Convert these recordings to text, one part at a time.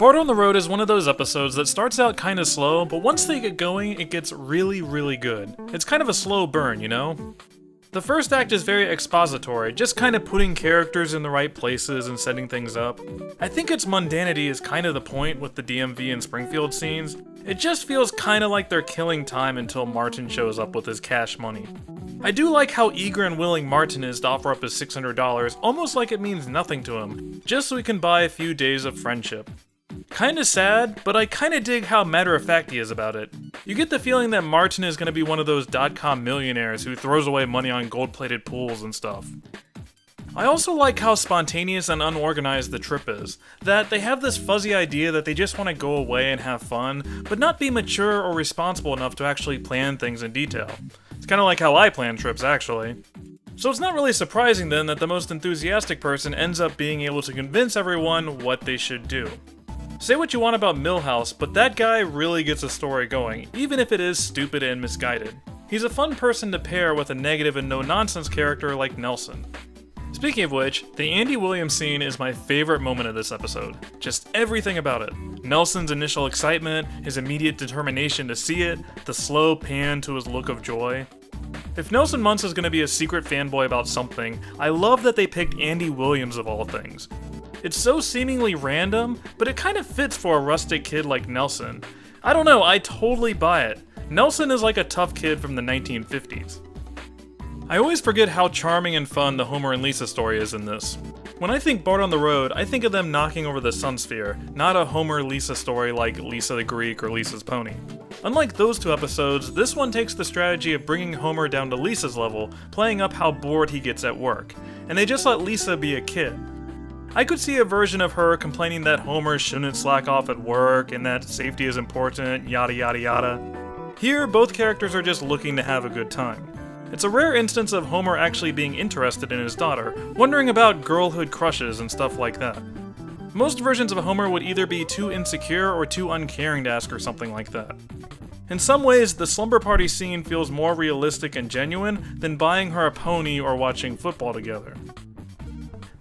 Bart on the Road is one of those episodes that starts out kinda slow, but once they get going, it gets really, really good. It's kind of a slow burn, you know? The first act is very expository, just kinda putting characters in the right places and setting things up. I think its mundanity is kinda the point with the DMV and Springfield scenes. It just feels kinda like they're killing time until Martin shows up with his cash money. I do like how eager and willing Martin is to offer up his $600, almost like it means nothing to him, just so he can buy a few days of friendship. Kinda sad, but I kinda dig how matter-of-fact he is about it. You get the feeling that Martin is gonna be one of those dot-com millionaires who throws away money on gold-plated pools and stuff. I also like how spontaneous and unorganized the trip is. That they have this fuzzy idea that they just want to go away and have fun, but not be mature or responsible enough to actually plan things in detail. It's kinda like how I plan trips, actually. So it's not really surprising then that the most enthusiastic person ends up being able to convince everyone what they should do. Say what you want about Milhouse, but that guy really gets a story going, even if it is stupid and misguided. He's a fun person to pair with a negative and no-nonsense character like Nelson. Speaking of which, the Andy Williams scene is my favorite moment of this episode. Just everything about it. Nelson's initial excitement, his immediate determination to see it, the slow pan to his look of joy. If Nelson Muntz is going to be a secret fanboy about something, I love that they picked Andy Williams of all things. It's so seemingly random, but it kind of fits for a rustic kid like Nelson. I don't know, I totally buy it. Nelson is like a tough kid from the 1950s. I always forget how charming and fun the Homer and Lisa story is in this. When I think Bart on the Road, I think of them knocking over the Sun Sphere, not a Homer-Lisa story like Lisa the Greek or Lisa's Pony. Unlike those two episodes, this one takes the strategy of bringing Homer down to Lisa's level, playing up how bored he gets at work, and they just let Lisa be a kid. I could see a version of her complaining that Homer shouldn't slack off at work and that safety is important, yada yada yada. Here, both characters are just looking to have a good time. It's a rare instance of Homer actually being interested in his daughter, wondering about girlhood crushes and stuff like that. Most versions of Homer would either be too insecure or too uncaring to ask her something like that. In some ways, the slumber party scene feels more realistic and genuine than buying her a pony or watching football together.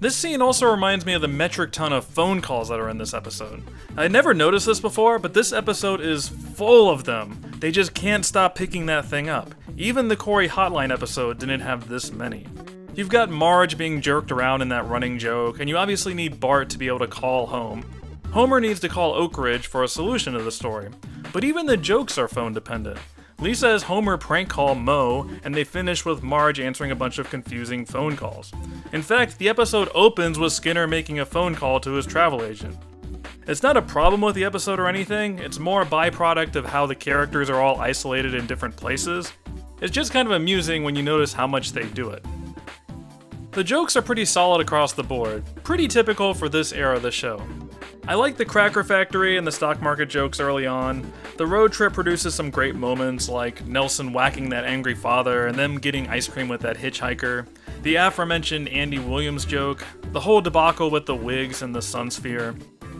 This scene also reminds me of the metric ton of phone calls that are in this episode. I had never noticed this before, but this episode is full of them. They just can't stop picking that thing up. Even the Corey Hotline episode didn't have this many. You've got Marge being jerked around in that running joke, and you obviously need Bart to be able to call home. Homer needs to call Oak Ridge for a solution to the story. But even the jokes are phone dependent. Lisa has Homer prank call Moe, and they finish with Marge answering a bunch of confusing phone calls. In fact, the episode opens with Skinner making a phone call to his travel agent. It's not a problem with the episode or anything, it's more a byproduct of how the characters are all isolated in different places. It's just kind of amusing when you notice how much they do it. The jokes are pretty solid across the board, pretty typical for this era of the show. I like the Cracker Factory and the stock market jokes early on. The road trip produces some great moments, like Nelson whacking that angry father and them getting ice cream with that hitchhiker, the aforementioned Andy Williams joke, the whole debacle with the wigs and the Sun Sphere,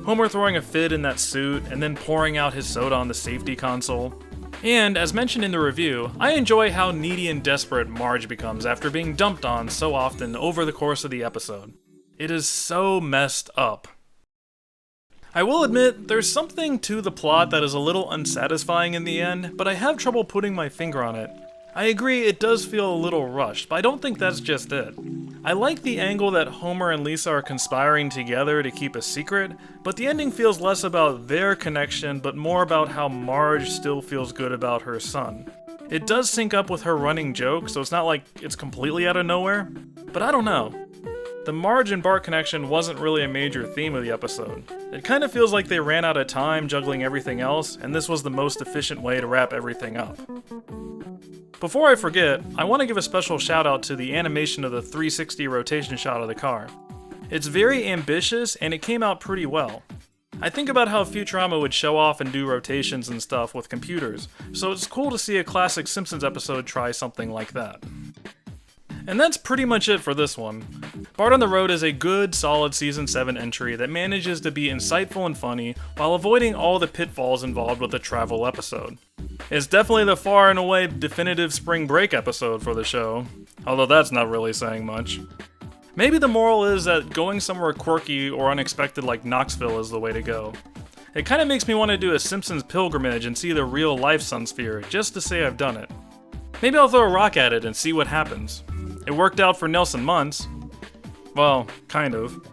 Homer throwing a fit in that suit and then pouring out his soda on the safety console. And, as mentioned in the review, I enjoy how needy and desperate Marge becomes after being dumped on so often over the course of the episode. It is so messed up. I will admit, there's something to the plot that is a little unsatisfying in the end, but I have trouble putting my finger on it. I agree it does feel a little rushed, but I don't think that's just it. I like the angle that Homer and Lisa are conspiring together to keep a secret, but the ending feels less about their connection, but more about how Marge still feels good about her son. It does sync up with her running joke, so it's not like it's completely out of nowhere, but I don't know. The Marge and Bart connection wasn't really a major theme of the episode. It kind of feels like they ran out of time juggling everything else, and this was the most efficient way to wrap everything up. Before I forget, I want to give a special shout out to the animation of the 360 rotation shot of the car. It's very ambitious, and it came out pretty well. I think about how Futurama would show off and do rotations and stuff with computers, so it's cool to see a classic Simpsons episode try something like that. And that's pretty much it for this one. Bart on the Road is a good, solid Season 7 entry that manages to be insightful and funny while avoiding all the pitfalls involved with the travel episode. It's definitely the far and away definitive spring break episode for the show, although that's not really saying much. Maybe the moral is that going somewhere quirky or unexpected like Knoxville is the way to go. It kinda makes me want to do a Simpsons pilgrimage and see the real life Sunsphere, just to say I've done it. Maybe I'll throw a rock at it and see what happens. It worked out for Nelson Muntz. Well, kind of.